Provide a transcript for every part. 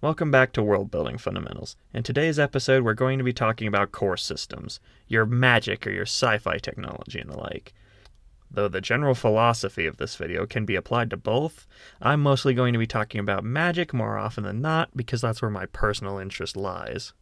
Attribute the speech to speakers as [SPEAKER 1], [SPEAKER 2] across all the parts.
[SPEAKER 1] Welcome back to World Building Fundamentals. In today's episode, we're going to be talking about core systems, your magic or your sci-fi technology and the like. Though the general philosophy of this video can be applied to both, I'm mostly going to be talking about magic more often than not because that's where my personal interest lies.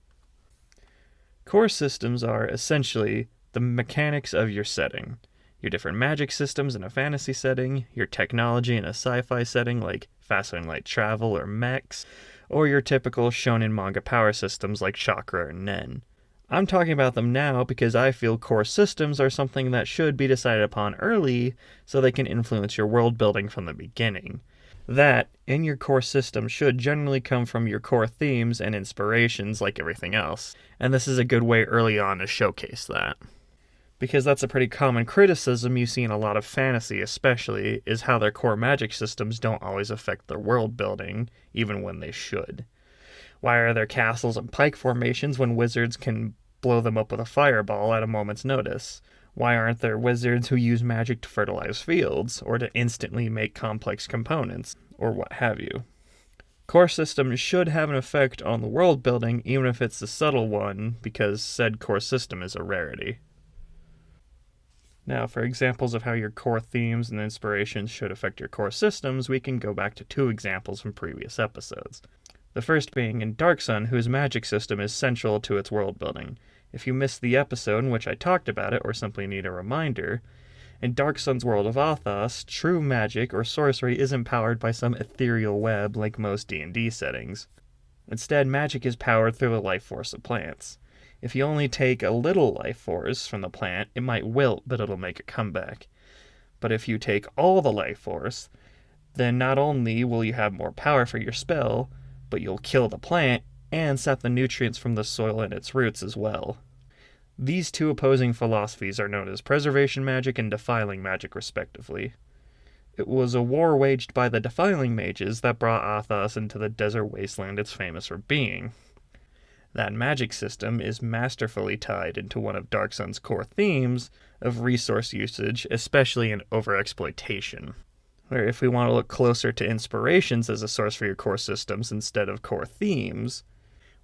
[SPEAKER 1] Core systems are essentially the mechanics of your setting. Your different magic systems in a fantasy setting, your technology in a sci-fi setting like faster than light travel or mechs, or your typical shonen manga power systems like chakra or nen. I'm talking about them now because I feel core systems are something that should be decided upon early so they can influence your world building from the beginning. That, in your core system, should generally come from your core themes and inspirations like everything else, and this is a good way early on to showcase that. Because that's a pretty common criticism you see in a lot of fantasy especially, is how their core magic systems don't always affect their world building, even when they should. Why are there castles and pike formations when wizards can blow them up with a fireball at a moment's notice? Why aren't there wizards who use magic to fertilize fields, or to instantly make complex components, or what have you? Core systems should have an effect on the world building, even if it's a subtle one, because said core system is a rarity. Now, for examples of how your core themes and inspirations should affect your core systems, we can go back to two examples from previous episodes. The first being in Dark Sun, whose magic system is central to its world building. If you missed the episode in which I talked about it, or simply need a reminder, in Dark Sun's world of Athos, true magic or sorcery isn't powered by some ethereal web like most D&D settings. Instead, magic is powered through the life force of plants. If you only take a little life force from the plant, it might wilt, but it'll make a comeback. But if you take all the life force, then not only will you have more power for your spell, but you'll kill the plant and sap the nutrients from the soil and its roots as well. These two opposing philosophies are known as preservation magic and defiling magic respectively. It was a war waged by the defiling mages that brought Athos into the desert wasteland it's famous for being. That magic system is masterfully tied into one of Dark Sun's core themes of resource usage, especially in overexploitation. Where if we want to look closer to inspirations as a source for your core systems instead of core themes,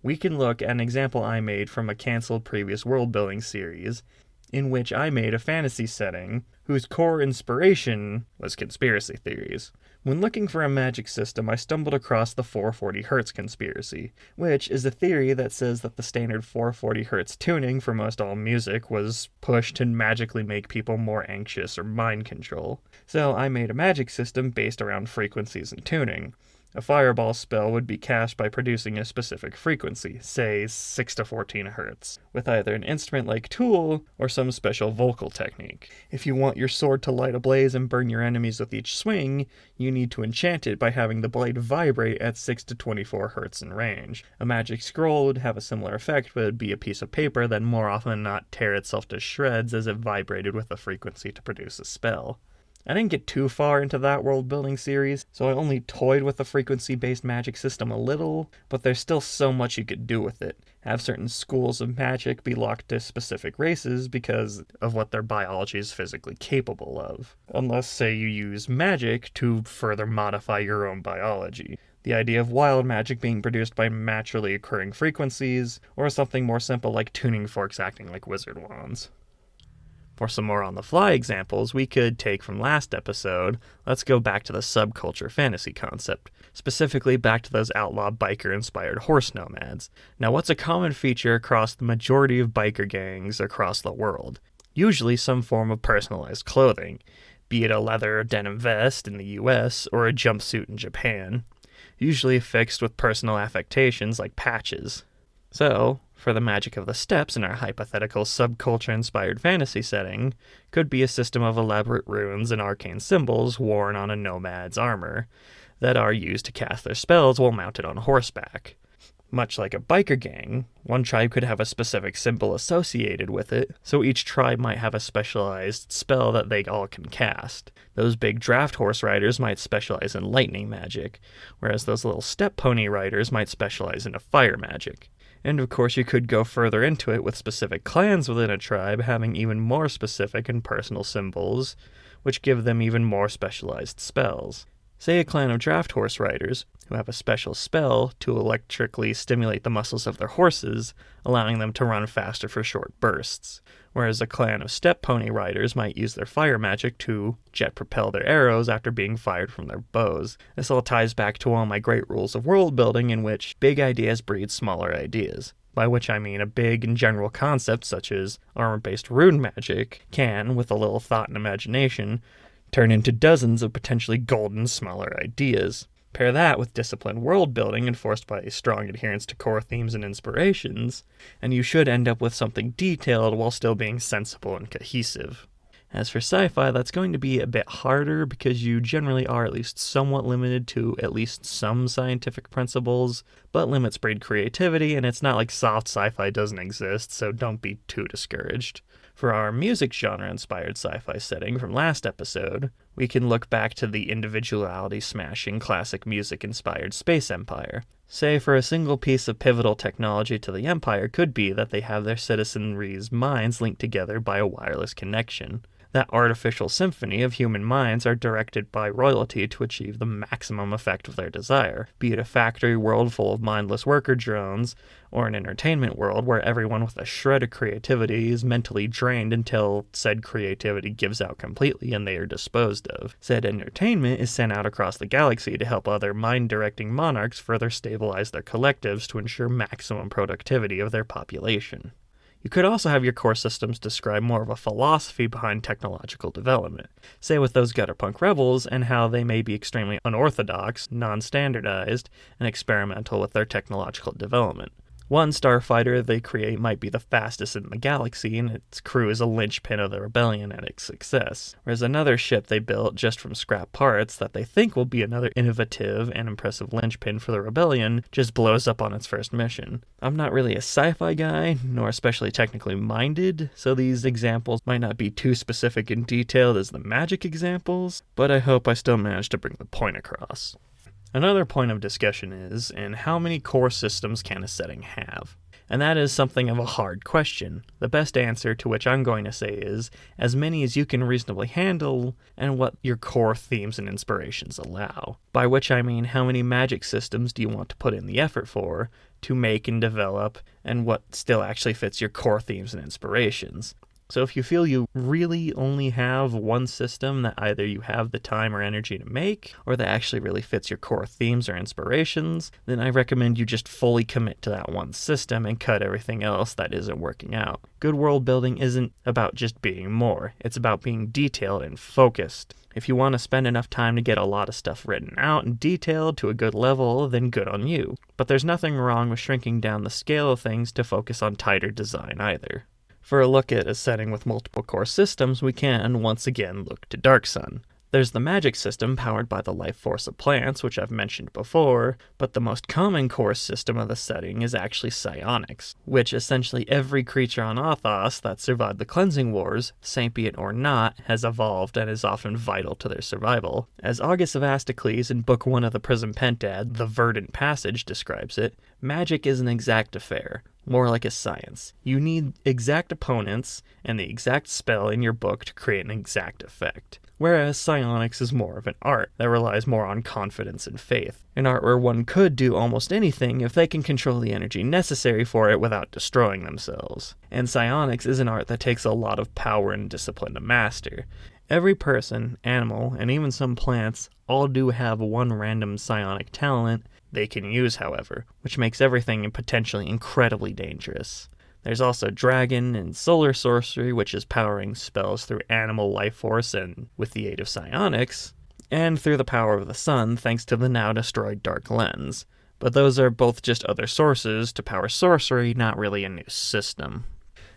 [SPEAKER 1] we can look at an example I made from a cancelled previous world building series, in which I made a fantasy setting whose core inspiration was conspiracy theories. When looking for a magic system, I stumbled across the 440 Hz conspiracy, which is a theory that says that the standard 440 Hz tuning for most all music was pushed to magically make people more anxious or mind control. So I made a magic system based around frequencies and tuning. A fireball spell would be cast by producing a specific frequency, say 6 to 14 Hz, with either an instrument-like tool or some special vocal technique. If you want your sword to light ablaze and burn your enemies with each swing, you need to enchant it by having the blade vibrate at 6 to 24 Hz in range. A magic scroll would have a similar effect, but it would be a piece of paper that more often than not tear itself to shreds as it vibrated with the frequency to produce a spell. I didn't get too far into that world building series, so I only toyed with the frequency-based magic system a little, but there's still so much you could do with it. Have certain schools of magic be locked to specific races because of what their biology is physically capable of. Unless, say, you use magic to further modify your own biology. The idea of wild magic being produced by naturally occurring frequencies, or something more simple like tuning forks acting like wizard wands. For some more on-the-fly examples we could take from last episode, let's go back to the subculture fantasy concept, specifically back to those outlaw biker-inspired horse nomads. Now, what's a common feature across the majority of biker gangs across the world? Usually some form of personalized clothing, be it a leather denim vest in the US or a jumpsuit in Japan, usually affixed with personal affectations like patches. So, for the magic of the steps in our hypothetical subculture-inspired fantasy setting, could be a system of elaborate runes and arcane symbols worn on a nomad's armor that are used to cast their spells while mounted on horseback. Much like a biker gang, one tribe could have a specific symbol associated with it, so each tribe might have a specialized spell that they all can cast. Those big draft horse riders might specialize in lightning magic, whereas those little step pony riders might specialize in fire magic. And of course you could go further into it with specific clans within a tribe having even more specific and personal symbols, which give them even more specialized spells. Say a clan of draft horse riders, who have a special spell to electrically stimulate the muscles of their horses, allowing them to run faster for short bursts, whereas a clan of steppe pony riders might use their fire magic to jet propel their arrows after being fired from their bows. This all ties back to one of my great rules of world building, in which big ideas breed smaller ideas. By which I mean a big and general concept such as armor-based rune magic can, with a little thought and imagination, turn into dozens of potentially golden smaller ideas. Pair that with disciplined world building enforced by a strong adherence to core themes and inspirations, and you should end up with something detailed while still being sensible and cohesive. As for sci-fi, that's going to be a bit harder because you generally are at least somewhat limited to at least some scientific principles, but limits breed creativity, and it's not like soft sci-fi doesn't exist, so don't be too discouraged. For our music genre-inspired sci-fi setting from last episode, we can look back to the individuality-smashing classic music-inspired space empire. Say, for a single piece of pivotal technology to the empire could be that they have their citizenry's minds linked together by a wireless connection. That artificial symphony of human minds are directed by royalty to achieve the maximum effect of their desire, be it a factory world full of mindless worker drones, or an entertainment world where everyone with a shred of creativity is mentally drained until said creativity gives out completely and they are disposed of. Said entertainment is sent out across the galaxy to help other mind-directing monarchs further stabilize their collectives to ensure maximum productivity of their population. You could also have your core systems describe more of a philosophy behind technological development, say with those gutterpunk rebels and how they may be extremely unorthodox, non-standardized, and experimental with their technological development. One starfighter they create might be the fastest in the galaxy, and its crew is a linchpin of the rebellion and its success, whereas another ship they built just from scrap parts that they think will be another innovative and impressive linchpin for the rebellion just blows up on its first mission. I'm not really a sci-fi guy, nor especially technically minded, so these examples might not be too specific and detailed as the magic examples, but I hope I still managed to bring the point across. Another point of discussion is, in how many core systems can a setting have? And that is something of a hard question. The best answer to which I'm going to say is, as many as you can reasonably handle, and what your core themes and inspirations allow. By which I mean, how many magic systems do you want to put in the effort for, to make and develop, and what still actually fits your core themes and inspirations. So if you feel you really only have one system that either you have the time or energy to make, or that actually really fits your core themes or inspirations, then I recommend you just fully commit to that one system and cut everything else that isn't working out. Good world building isn't about just being more, it's about being detailed and focused. If you want to spend enough time to get a lot of stuff written out and detailed to a good level, then good on you. But there's nothing wrong with shrinking down the scale of things to focus on tighter design either. For a look at a setting with multiple core systems, we can, once again, look to Dark Sun. There's the magic system powered by the life force of plants, which I've mentioned before, but the most common core system of the setting is actually psionics, which essentially every creature on Authos that survived the Cleansing Wars, sapient or not, has evolved and is often vital to their survival. As August of Astocles in Book 1 of the Prism Pentad, The Verdant Passage, describes it, magic is an exact affair. More like a science. You need exact opponents and the exact spell in your book to create an exact effect. Whereas psionics is more of an art that relies more on confidence and faith. An art where one could do almost anything if they can control the energy necessary for it without destroying themselves. And psionics is an art that takes a lot of power and discipline to master. Every person, animal, and even some plants all do have one random psionic talent they can use, however, which makes everything potentially incredibly dangerous. There's also dragon and solar sorcery, which is powering spells through animal life force and with the aid of psionics, and through the power of the sun thanks to the now destroyed dark lens. But those are both just other sources to power sorcery, not really a new system.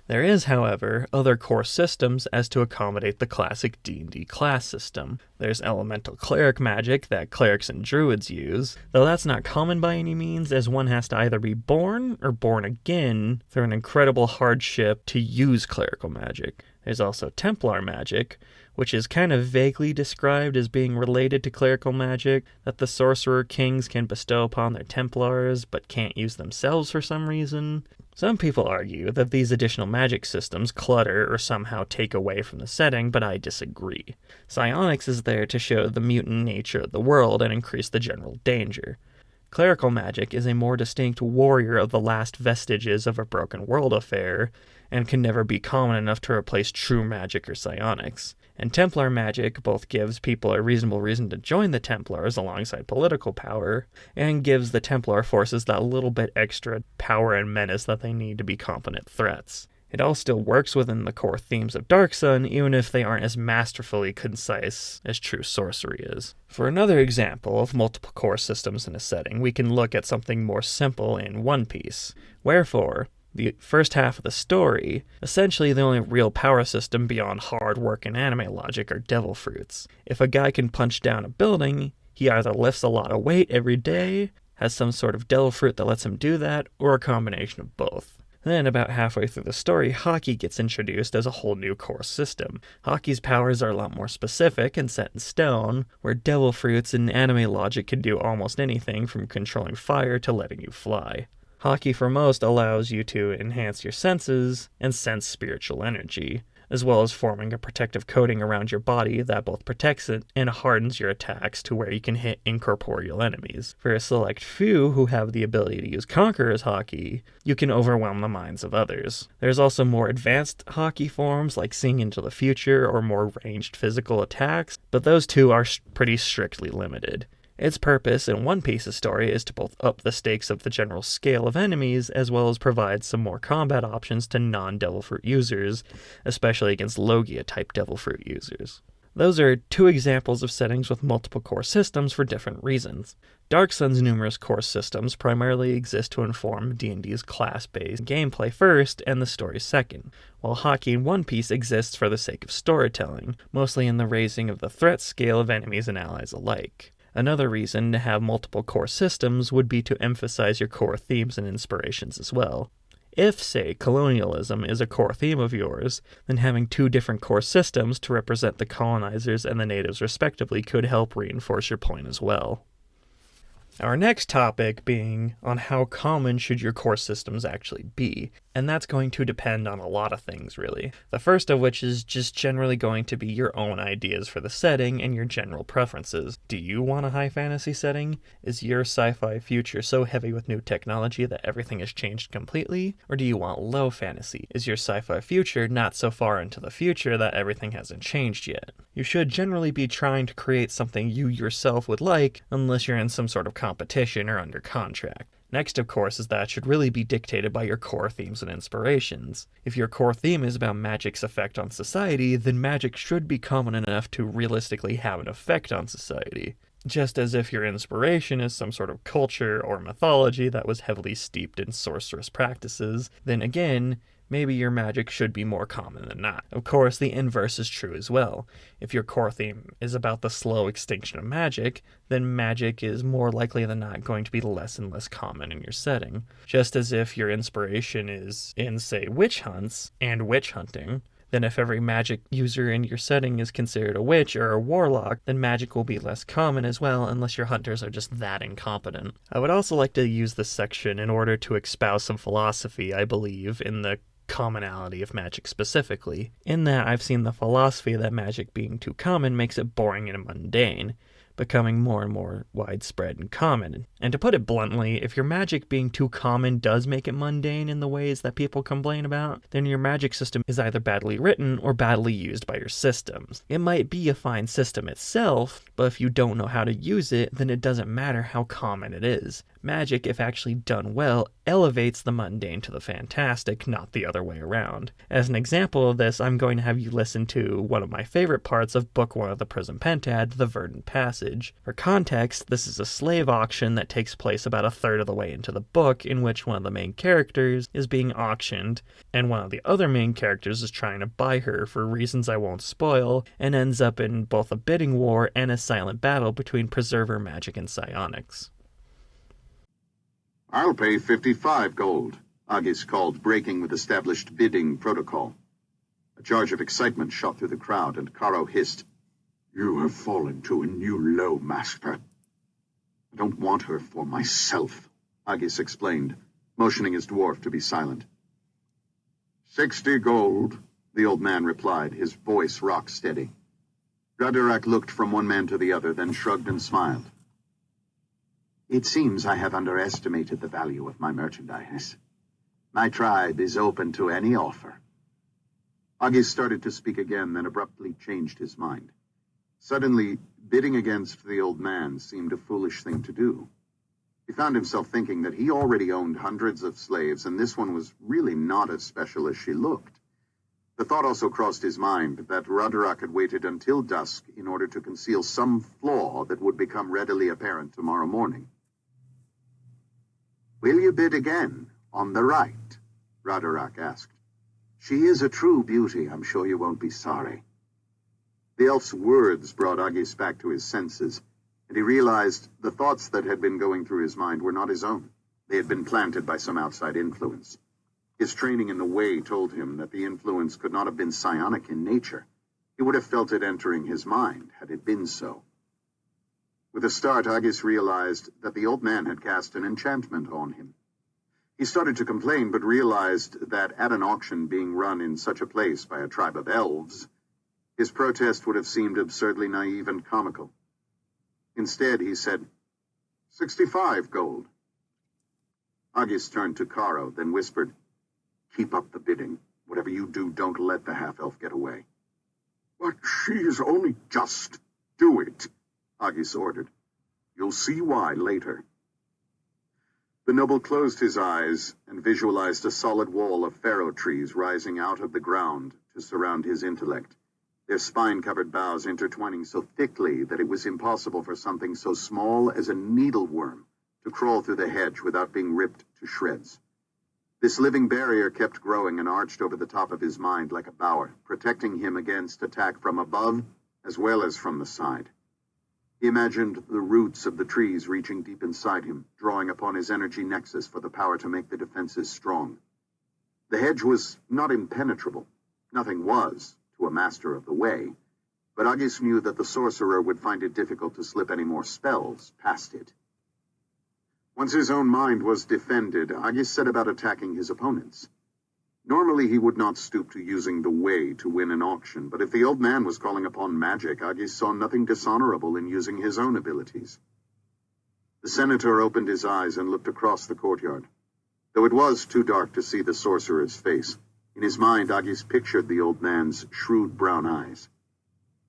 [SPEAKER 1] There is, however, other core systems as to accommodate the classic D&D class system. There's elemental cleric magic that clerics and druids use, though that's not common by any means, as one has to either be born or born again through an incredible hardship to use clerical magic. There's also Templar magic, which is kind of vaguely described as being related to clerical magic that the sorcerer kings can bestow upon their Templars but can't use themselves for some reason. Some people argue that these additional magic systems clutter or somehow take away from the setting, but I disagree. Psionics is there to show the mutant nature of the world and increase the general danger. Clerical magic is a more distinct warrior of the last vestiges of a broken world affair, and can never be common enough to replace true magic or psionics. And Templar magic both gives people a reasonable reason to join the Templars alongside political power, and gives the Templar forces that little bit extra power and menace that they need to be competent threats. It all still works within the core themes of Dark Sun, even if they aren't as masterfully concise as true sorcery is. For another example of multiple core systems in a setting, we can look at something more simple in One Piece. Wherefore, the first half of the story, essentially the only real power system beyond hard work and anime logic are devil fruits. If a guy can punch down a building, he either lifts a lot of weight every day, has some sort of devil fruit that lets him do that, or a combination of both. Then, about halfway through the story, Hockey gets introduced as a whole new core system. Hockey's powers are a lot more specific and set in stone, where devil fruits and anime logic can do almost anything from controlling fire to letting you fly. Hockey for most allows you to enhance your senses and sense spiritual energy, as well as forming a protective coating around your body that both protects it and hardens your attacks to where you can hit incorporeal enemies. For a select few who have the ability to use Conqueror's Hockey, you can overwhelm the minds of others. There's also more advanced Hockey forms like Seeing into the Future or more ranged physical attacks, but those two are pretty strictly limited. Its purpose in One Piece's story is to both up the stakes of the general scale of enemies, as well as provide some more combat options to non-Devil Fruit users, especially against Logia-type Devil Fruit users. Those are two examples of settings with multiple core systems for different reasons. Dark Sun's numerous core systems primarily exist to inform D&D's class-based gameplay first and the story second, while Hockey in One Piece exists for the sake of storytelling, mostly in the raising of the threat scale of enemies and allies alike. Another reason to have multiple core systems would be to emphasize your core themes and inspirations as well. If, say, colonialism is a core theme of yours, then having two different core systems to represent the colonizers and the natives respectively could help reinforce your point as well. Our next topic being on how common should your core systems actually be, and that's going to depend on a lot of things really. The first of which is just generally going to be your own ideas for the setting and your general preferences. Do you want a high fantasy setting? Is your sci-fi future so heavy with new technology that everything has changed completely? Or do you want low fantasy? Is your sci-fi future not so far into the future that everything hasn't changed yet? You should generally be trying to create something you yourself would like, unless you're in some sort of competition or under contract. Next, of course, is that it should really be dictated by your core themes and inspirations. If your core theme is about magic's effect on society, then magic should be common enough to realistically have an effect on society. Just as if your inspiration is some sort of culture or mythology that was heavily steeped in sorcerous practices, then again, maybe your magic should be more common than not. Of course, the inverse is true as well. If your core theme is about the slow extinction of magic, then magic is more likely than not going to be less and less common in your setting. Just as if your inspiration is in, say, witch hunts and witch hunting, then if every magic user in your setting is considered a witch or a warlock, then magic will be less common as well unless your hunters are just that incompetent. I would also like to use this section in order to espouse some philosophy I believe in the commonality of magic specifically, in that I've seen the philosophy that magic being too common makes it boring and mundane, becoming more and more widespread and common. And to put it bluntly, if your magic being too common does make it mundane in the ways that people complain about, then your magic system is either badly written or badly used by your systems. It might be a fine system itself, but if you don't know how to use it, then it doesn't matter how common it is. Magic, if actually done well, elevates the mundane to the fantastic, not the other way around. As an example of this, I'm going to have you listen to one of my favorite parts of Book 1 of the Prism Pentad, The Verdant Passage. For context, this is a slave auction that takes place about a third of the way into the book, in which one of the main characters is being auctioned, and one of the other main characters is trying to buy her for reasons I won't spoil, and ends up in both a bidding war and a silent battle between preserver magic and psionics.
[SPEAKER 2] I'll pay 55 gold, Agis called breaking with established bidding protocol. A charge of excitement shot through the crowd, and Karo hissed, "You have fallen to a new low, master." "I don't want her for myself," Agis explained, motioning his dwarf to be silent. 60 gold, the old man replied, his voice rock steady. Gadarak looked from one man to the other, then shrugged and smiled. It seems I have underestimated the value of my merchandise. My tribe is open to any offer. Agis started to speak again, then abruptly changed his mind. Suddenly, bidding against the old man seemed a foolish thing to do. He found himself thinking that he already owned hundreds of slaves, and this one was really not as special as she looked. The thought also crossed his mind that Roderick had waited until dusk in order to conceal some flaw that would become readily apparent tomorrow morning. "Will you bid again, on the right?" Roderick asked. "She is a true beauty. I'm sure you won't be sorry." The elf's words brought Agis back to his senses, and he realized the thoughts that had been going through his mind were not his own. They had been planted by some outside influence. His training in the way told him that the influence could not have been psionic in nature. He would have felt it entering his mind had it been so. With a start, Agis realized that the old man had cast an enchantment on him. He started to complain, but realized that at an auction being run in such a place by a tribe of elves, his protest would have seemed absurdly naive and comical. Instead, he said, 65 gold. Agis turned to Caro, then whispered, "Keep up the bidding. Whatever you do, don't let the half-elf get away." "But she's only just do it," Agis ordered. "You'll see why later." The noble closed his eyes and visualized a solid wall of pharaoh trees rising out of the ground to surround his intellect, their spine-covered boughs intertwining so thickly that it was impossible for something so small as a needleworm to crawl through the hedge without being ripped to shreds. This living barrier kept growing and arched over the top of his mind like a bower, protecting him against attack from above as well as from the side. He imagined the roots of the trees reaching deep inside him, drawing upon his energy nexus for the power to make the defenses strong. The hedge was not impenetrable. Nothing was, to a master of the way, but Agis knew that the sorcerer would find it difficult to slip any more spells past it. Once his own mind was defended, Agis set about attacking his opponents. Normally he would not stoop to using the way to win an auction, but if the old man was calling upon magic, Agis saw nothing dishonorable in using his own abilities. The senator opened his eyes and looked across the courtyard. Though it was too dark to see the sorcerer's face, in his mind Agis pictured the old man's shrewd brown eyes.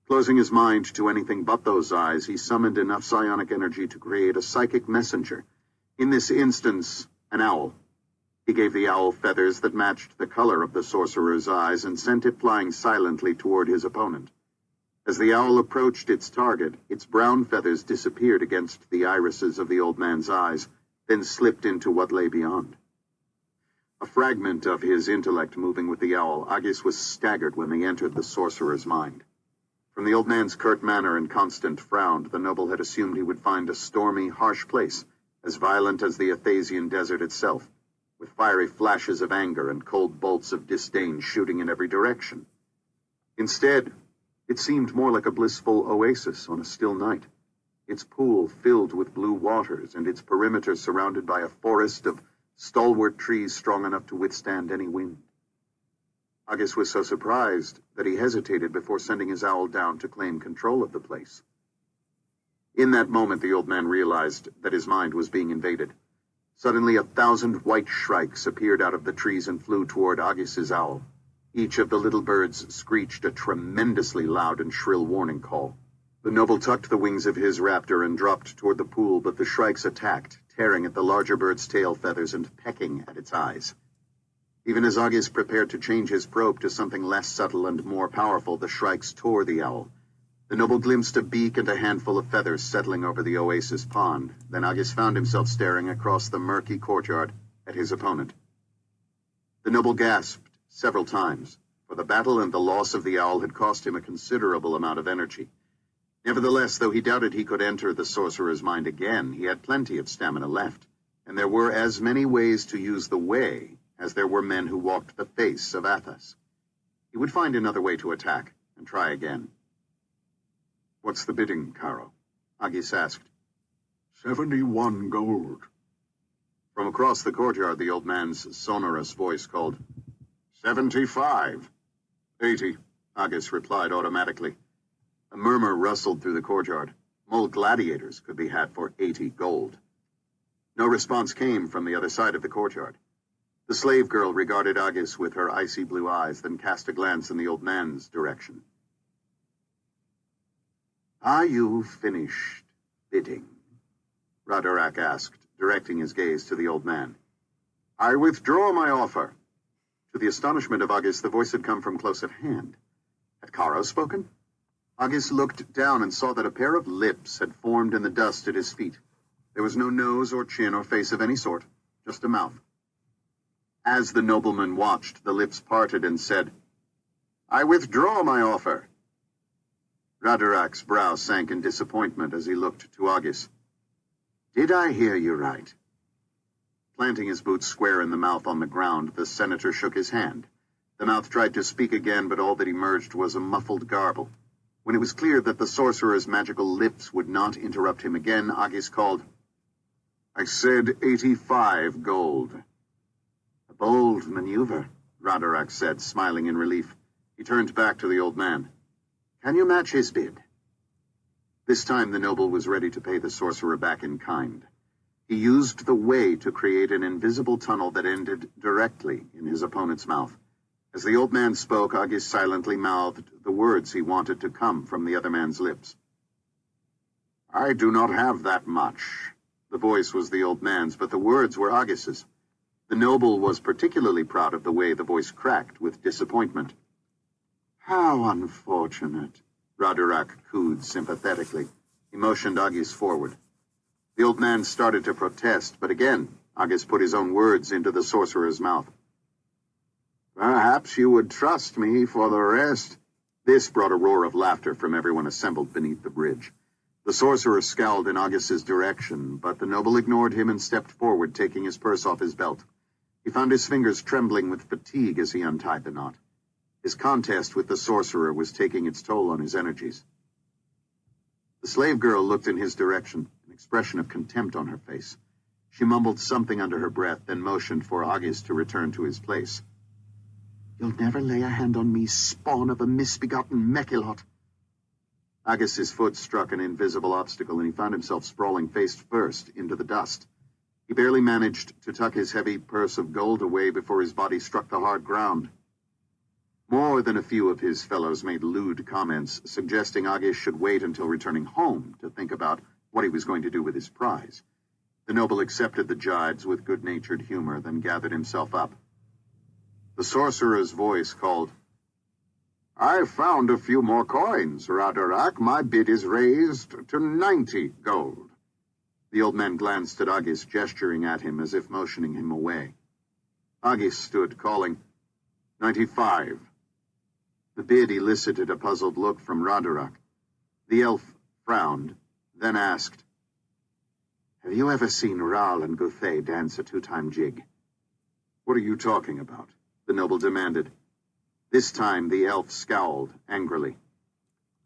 [SPEAKER 2] Closing his mind to anything but those eyes, he summoned enough psionic energy to create a psychic messenger, in this instance, an owl. He gave the owl feathers that matched the color of the sorcerer's eyes and sent it flying silently toward his opponent. As the owl approached its target, its brown feathers disappeared against the irises of the old man's eyes, then slipped into what lay beyond. A fragment of his intellect moving with the owl, Agis was staggered when they entered the sorcerer's mind. From the old man's curt manner and constant frown, the noble had assumed he would find a stormy, harsh place, as violent as the Athasian desert itself, with fiery flashes of anger and cold bolts of disdain shooting in every direction. Instead, it seemed more like a blissful oasis on a still night, its pool filled with blue waters and its perimeter surrounded by a forest of stalwart trees strong enough to withstand any wind. Agis was so surprised that he hesitated before sending his owl down to claim control of the place. In that moment, the old man realized that his mind was being invaded. Suddenly, 1,000 white shrikes appeared out of the trees and flew toward Agis's owl. Each of the little birds screeched a tremendously loud and shrill warning call. The noble tucked the wings of his raptor and dropped toward the pool, but the shrikes attacked, tearing at the larger bird's tail feathers and pecking at its eyes. Even as Agis prepared to change his probe to something less subtle and more powerful, the shrikes tore the owl. The noble glimpsed a beak and a handful of feathers settling over the oasis pond. Then Agis found himself staring across the murky courtyard at his opponent. The noble gasped several times, for the battle and the loss of the owl had cost him a considerable amount of energy. Nevertheless, though he doubted he could enter the sorcerer's mind again, he had plenty of stamina left, and there were as many ways to use the way as there were men who walked the face of Athos. He would find another way to attack and try again. "What's the bidding, Caro?" Agis asked. 71 gold. From across the courtyard, the old man's sonorous voice called, 75. 80, Agis replied automatically. A murmur rustled through the courtyard. Mole gladiators could be had for 80 gold. No response came from the other side of the courtyard. The slave girl regarded Agis with her icy blue eyes, then cast a glance in the old man's direction. "Are you finished bidding?" Radorak asked, directing his gaze to the old man. "I withdraw my offer." To the astonishment of Agis, the voice had come from close at hand. Had Karo spoken? Agis looked down and saw that a pair of lips had formed in the dust at his feet. There was no nose or chin or face of any sort, just a mouth. As the nobleman watched, the lips parted and said, "I withdraw my offer." Radorak's brow sank in disappointment as he looked to Agis. "Did I hear you right?" Planting his boots square in the mouth on the ground, the senator shook his hand. The mouth tried to speak again, but all that emerged was a muffled garble. When it was clear that the sorcerer's magical lips would not interrupt him again, Agis called, "I said 85 gold." "A bold maneuver," Radorak said, smiling in relief. He turned back to the old man. "Can you match his bid?" This time the noble was ready to pay the sorcerer back in kind. He used the way to create an invisible tunnel that ended directly in his opponent's mouth. As the old man spoke, Agis silently mouthed the words he wanted to come from the other man's lips. "I do not have that much." The voice was the old man's, but the words were Agis's. The noble was particularly proud of the way the voice cracked with disappointment. "How unfortunate," Radorak cooed sympathetically. He motioned Agis forward. The old man started to protest, but again Agis put his own words into the sorcerer's mouth. "Perhaps you would trust me for the rest." This brought a roar of laughter from everyone assembled beneath the bridge. The sorcerer scowled in Agis's direction, but the noble ignored him and stepped forward, taking his purse off his belt. He found his fingers trembling with fatigue as he untied the knot. His contest with the sorcerer was taking its toll on his energies. The slave girl looked in his direction, an expression of contempt on her face. She mumbled something under her breath, then motioned for Agis to return to his place. "You'll never lay a hand on me, spawn of a misbegotten Mechilot." Agis's foot struck an invisible obstacle, and he found himself sprawling face first into the dust. He barely managed to tuck his heavy purse of gold away before his body struck the hard ground. More than a few of his fellows made lewd comments, suggesting Agis should wait until returning home to think about what he was going to do with his prize. The noble accepted the jibes with good-natured humor, then gathered himself up. The sorcerer's voice called, "I found a few more coins, Radorak. My bid is raised to 90 gold. The old man glanced at Agis, gesturing at him as if motioning him away. Agis stood, calling, 95. The bid elicited a puzzled look from Radorak. The elf frowned, then asked, "Have you ever seen Ral and Guthay dance a two-time jig?" "What are you talking about?" the noble demanded. This time the elf scowled angrily.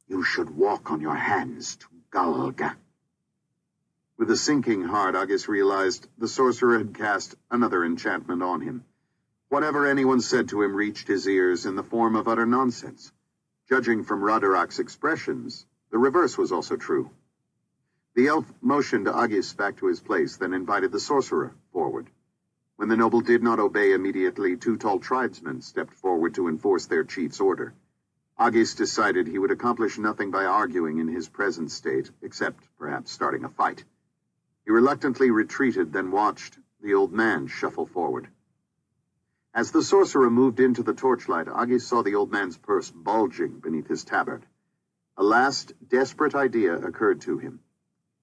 [SPEAKER 2] "You should walk on your hands to Galga." With a sinking heart, Agis realized the sorcerer had cast another enchantment on him. Whatever anyone said to him reached his ears in the form of utter nonsense. Judging from Radorak's expressions, the reverse was also true. The elf motioned Agis back to his place, then invited the sorcerer forward. When the noble did not obey immediately, two tall tribesmen stepped forward to enforce their chief's order. Agis decided he would accomplish nothing by arguing in his present state, except perhaps starting a fight. He reluctantly retreated, then watched the old man shuffle forward. As the sorcerer moved into the torchlight, Agis saw the old man's purse bulging beneath his tabard. A last desperate idea occurred to him.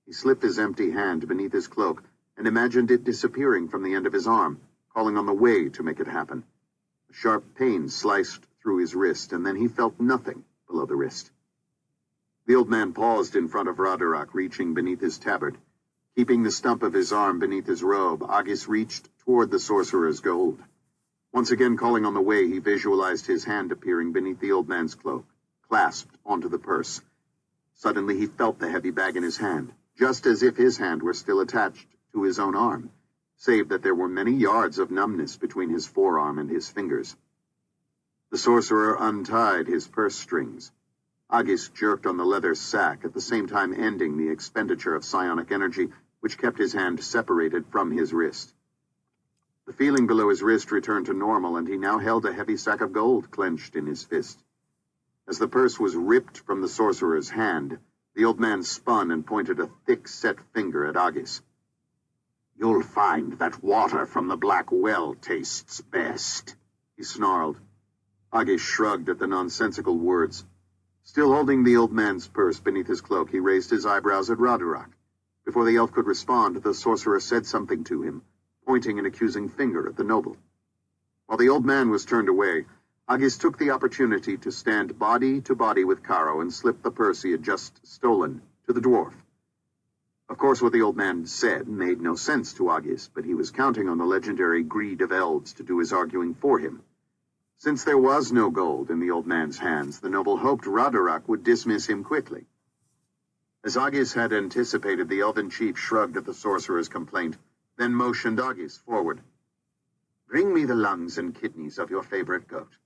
[SPEAKER 2] He slipped his empty hand beneath his cloak and imagined it disappearing from the end of his arm, calling on the way to make it happen. A sharp pain sliced through his wrist, and then he felt nothing below the wrist. The old man paused in front of Radorak, reaching beneath his tabard. Keeping the stump of his arm beneath his robe, Agis reached toward the sorcerer's gold. Once again calling on the way, he visualized his hand appearing beneath the old man's cloak, clasped onto the purse. Suddenly he felt the heavy bag in his hand, just as if his hand were still attached to his own arm, save that there were many yards of numbness between his forearm and his fingers. The sorcerer untied his purse strings. Agis jerked on the leather sack, at the same time ending the expenditure of psionic energy which kept his hand separated from his wrist. The feeling below his wrist returned to normal, and he now held a heavy sack of gold clenched in his fist. As the purse was ripped from the sorcerer's hand, the old man spun and pointed a thick-set finger at Agis. "You'll find that water from the black well tastes best," he snarled. Agis shrugged at the nonsensical words. Still holding the old man's purse beneath his cloak, he raised his eyebrows at Radurak. Before the elf could respond, the sorcerer said something to him, pointing an accusing finger at the noble. While the old man was turned away, Agis took the opportunity to stand body to body with Caro and slip the purse he had just stolen to the dwarf. Of course, what the old man said made no sense to Agis, but he was counting on the legendary greed of elves to do his arguing for him. Since there was no gold in the old man's hands, the noble hoped Radurak would dismiss him quickly. As Agis had anticipated, the elven chief shrugged at the sorcerer's complaint, then motioned Agis forward. "Bring me the lungs and kidneys of your favorite goat."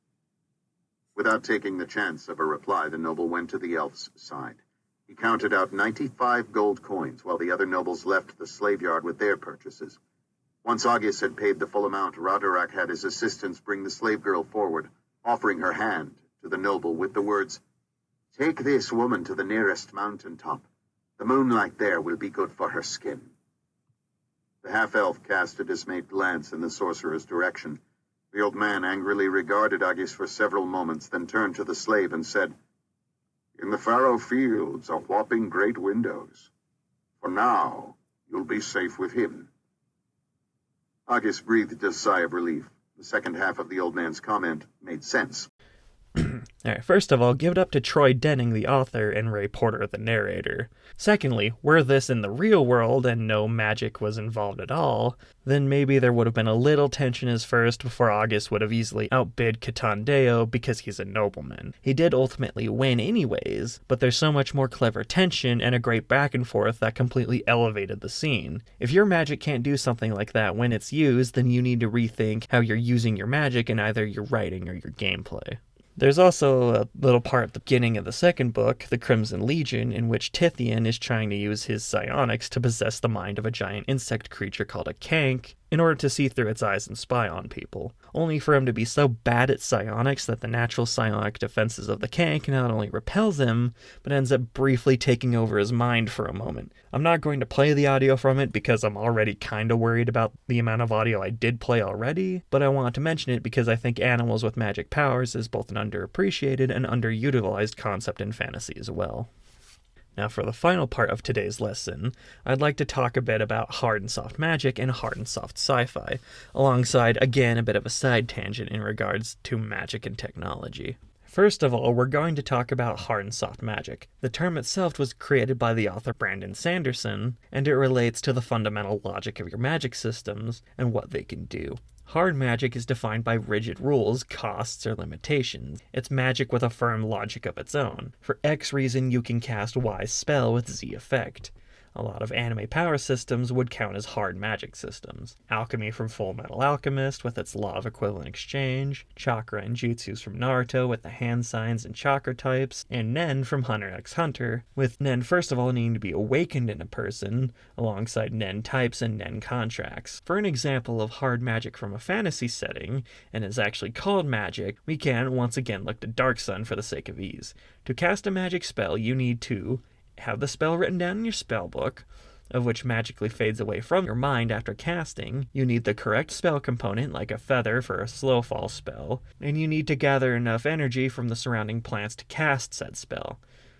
[SPEAKER 2] Without taking the chance of a reply, the noble went to the elf's side. He counted out 95 gold coins, while the other nobles left the slave yard with their purchases. Once Agis had paid the full amount, Radurak had his assistants bring the slave girl forward, offering her hand to the noble with the words, "Take this woman to the nearest mountain top. The moonlight there will be good for her skin." The half-elf cast a dismayed glance in the sorcerer's direction. The old man angrily regarded Agis for several moments, then turned to the slave and said, "In the fallow fields are whopping great windows. For now, you'll be safe with him." Agis breathed a sigh of relief. The second half of the old man's comment made sense.
[SPEAKER 1] Alright, first of all, give it up to Troy Denning, the author, and Ray Porter, the narrator. Secondly, were this in the real world and no magic was involved at all, then maybe there would have been a little tension as first before Agis would have easily outbid Catan Deo because he's a nobleman. He did ultimately win anyways, but there's so much more clever tension and a great back and forth that completely elevated the scene. If your magic can't do something like that when it's used, then you need to rethink how you're using your magic in either your writing or your gameplay. There's also a little part at the beginning of the second book, The Crimson Legion, in which Tithian is trying to use his psionics to possess the mind of a giant insect creature called a Kank in order to see through its eyes and spy on people, only for him to be so bad at psionics that the natural psionic defenses of the Kank not only repels him, but ends up briefly taking over his mind for a moment. I'm not going to play the audio from it because I'm already kind of worried about the amount of audio I did play already, but I want to mention it because I think animals with magic powers is both an underappreciated and underutilized concept in fantasy as well. Now for the final part of today's lesson, I'd like to talk a bit about hard and soft magic and hard and soft sci-fi, alongside, again, a bit of a side tangent in regards to magic and technology. First of all, we're going to talk about hard and soft magic. The term itself was created by the author Brandon Sanderson, and it relates to the fundamental logic of your magic systems and what they can do. Hard magic is defined by rigid rules, costs, or limitations. It's magic with a firm logic of its own. For X reason, you can cast Y spell with Z effect. A lot of anime power systems would count as hard magic systems. Alchemy from Full Metal Alchemist with its law of equivalent exchange, chakra and jutsus from Naruto with the hand signs and chakra types, and Nen from Hunter x Hunter, with Nen first of all needing to be awakened in a person, alongside Nen types and Nen contracts. For an example of hard magic from a fantasy setting, and is actually called magic, we can once again look to Dark Sun for the sake of ease. To cast a magic spell, you need to have the spell written down in your spell book, of which magically fades away from your mind after casting. You need the correct spell component, like a feather for a slow fall spell, and you need to gather enough energy from the surrounding plants to cast said spell.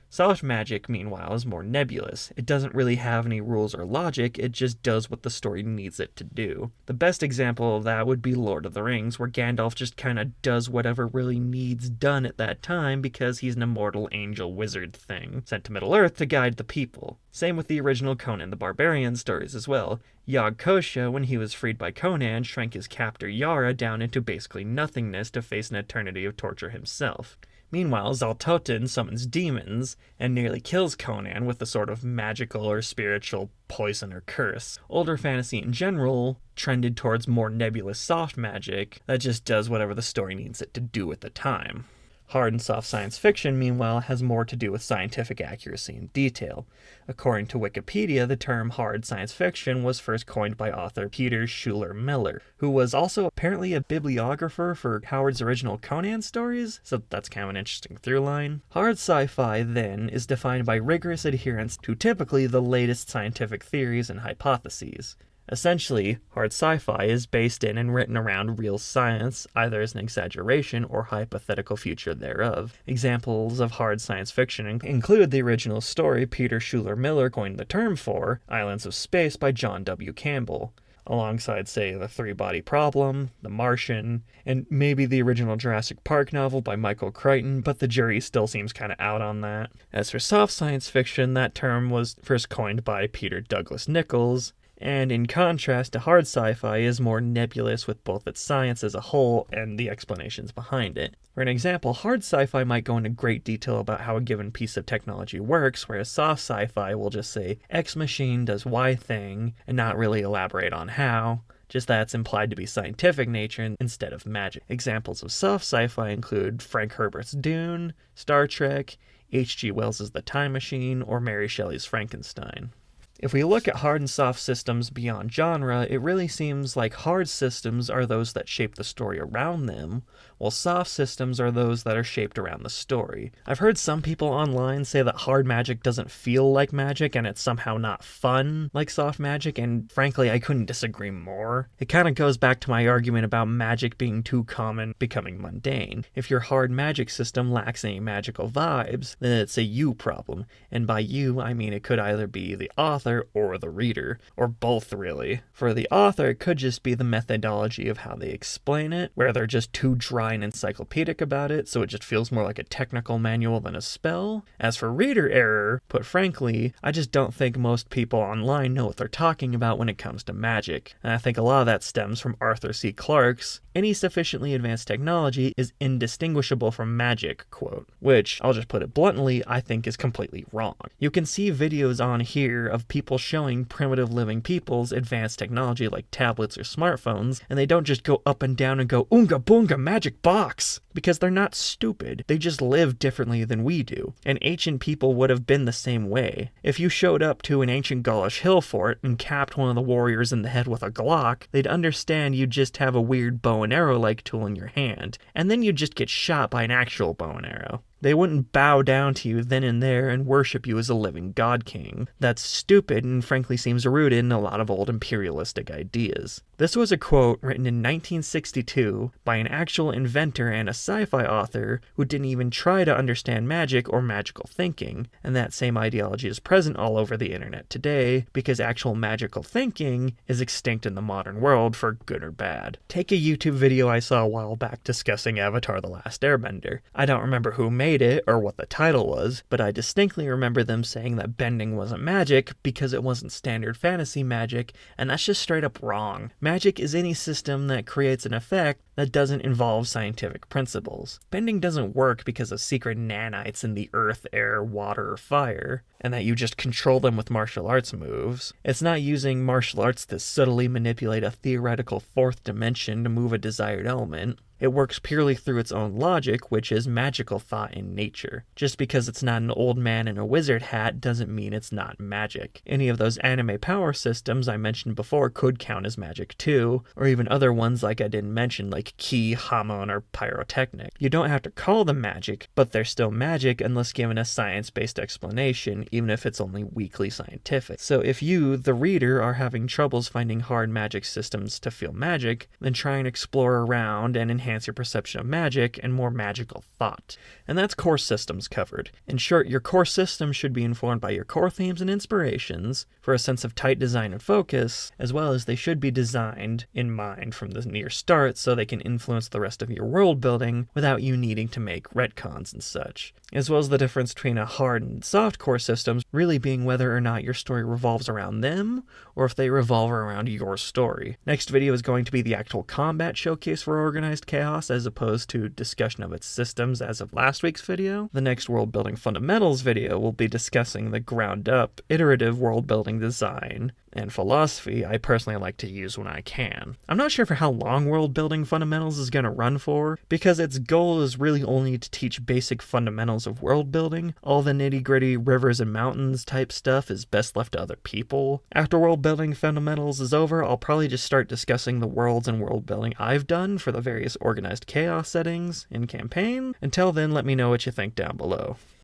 [SPEAKER 1] Soft magic, meanwhile, is more nebulous. It doesn't really have any rules or logic, it just does what the story needs it to do. The best example of that would be Lord of the Rings, where Gandalf just kinda does whatever really needs done at that time because he's an immortal angel wizard thing, sent to Middle-earth to guide the people. Same with the original Conan the Barbarian stories as well. Yog Kosha, when he was freed by Conan, shrank his captor Yara down into basically nothingness to face an eternity of torture himself. Meanwhile, Zaltotin summons demons and nearly kills Conan with a sort of magical or spiritual poison or curse. Older fantasy in general trended towards more nebulous soft magic that just does whatever the story needs it to do at the time. Hard and soft science fiction, meanwhile, has more to do with scientific accuracy and detail. According to Wikipedia, the term hard science fiction was first coined by author Peter Schuler-Miller, who was also apparently a bibliographer for Howard's original Conan stories, so that's kind of an interesting through line. Hard sci-fi, then, is defined by rigorous adherence to typically the latest scientific theories and hypotheses. Essentially, hard sci-fi is based in and written around real science, either as an exaggeration or hypothetical future thereof. Examples of hard science fiction include the original story Peter Schuler-Miller coined the term for, Islands of Space by John W. Campbell, alongside, say, The Three-Body Problem, The Martian, and maybe the original Jurassic Park novel by Michael Crichton, but the jury still seems kind of out on that. As for soft science fiction, that term was first coined by Peter Douglas Nichols, and in contrast to hard sci-fi is more nebulous with both its science as a whole and the explanations behind it. For an example, hard sci-fi might go into great detail about how a given piece of technology works, whereas soft sci-fi will just say X machine does Y thing and not really elaborate on how, just that it's implied to be scientific nature instead of magic. Examples of soft sci-fi include Frank Herbert's Dune, Star Trek, H.G. Wells' The Time Machine, or Mary Shelley's Frankenstein. If we look at hard and soft systems beyond genre, it really seems like hard systems are those that shape the story around them, while soft systems are those that are shaped around the story. I've heard some people online say that hard magic doesn't feel like magic and it's somehow not fun like soft magic, and frankly, I couldn't disagree more. It kind of goes back to my argument about magic being too common, becoming mundane. If your hard magic system lacks any magical vibes, then it's a you problem, and by you, I mean it could either be the author or the reader, or both really. For the author, it could just be the methodology of how they explain it, where they're just too dry and encyclopedic about it, so it just feels more like a technical manual than a spell. As for reader error, put frankly, I just don't think most people online know what they're talking about when it comes to magic. And I think a lot of that stems from Arthur C. Clarke's "Any sufficiently advanced technology is indistinguishable from magic" quote, which, I'll just put it bluntly, I think is completely wrong. You can see videos on here of people showing primitive living peoples advanced technology like tablets or smartphones, and they don't just go up and down and go "Oonga boonga magic box," because they're not stupid. They just live differently than we do, and ancient people would have been the same way. If you showed up to an ancient Gaulish hill fort and capped one of the warriors in the head with a Glock, they'd understand you just have a weird bow and arrow-like tool in your hand, and then you'd just get shot by an actual bow and arrow. They wouldn't bow down to you then and there and worship you as a living god king. That's stupid and frankly seems rooted in a lot of old imperialistic ideas. This was a quote written in 1962 by an actual inventor and a sci-fi author who didn't even try to understand magic or magical thinking, and that same ideology is present all over the internet today because actual magical thinking is extinct in the modern world for good or bad. Take a YouTube video I saw a while back discussing Avatar: The Last Airbender. I don't remember who made it or what the title was, but I distinctly remember them saying that bending wasn't magic because it wasn't standard fantasy magic, and that's just straight up wrong. Magic is any system that creates an effect that doesn't involve scientific principles. Bending doesn't work because of secret nanites in the earth, air, water, or fire, and that you just control them with martial arts moves. It's not using martial arts to subtly manipulate a theoretical fourth dimension to move a desired element. It works purely through its own logic, which is magical thought in nature. Just because it's not an old man in a wizard hat doesn't mean it's not magic. Any of those anime power systems I mentioned before could count as magic too, or even other ones like I didn't mention, like Ki, Hamon, or Pyrotechnic. You don't have to call them magic, but they're still magic unless given a science-based explanation, even if it's only weakly scientific. So if you, the reader, are having troubles finding hard magic systems to feel magic, then try and explore around and enhance your perception of magic and more magical thought. And that's core systems covered. In short, your core system should be informed by your core themes and inspirations for a sense of tight design and focus, as well as they should be designed in mind from the near start so they can influence the rest of your world building without you needing to make retcons and such. As well as the difference between a hard and soft core systems really being whether or not your story revolves around them or if they revolve around your story. Next video is going to be the actual combat showcase for Organized Chaos as opposed to discussion of its systems as of last week's video. The next world building fundamentals video will be discussing the ground up, iterative world building building design and philosophy I personally like to use when I can. I'm not sure for how long world building fundamentals is going to run for, because its goal is really only to teach basic fundamentals of world building. All the nitty gritty rivers and mountains type stuff is best left to other people. After world building fundamentals is over, I'll probably just start discussing the worlds and world building I've done for the various organized chaos settings in campaign. Until then, let me know what you think down below.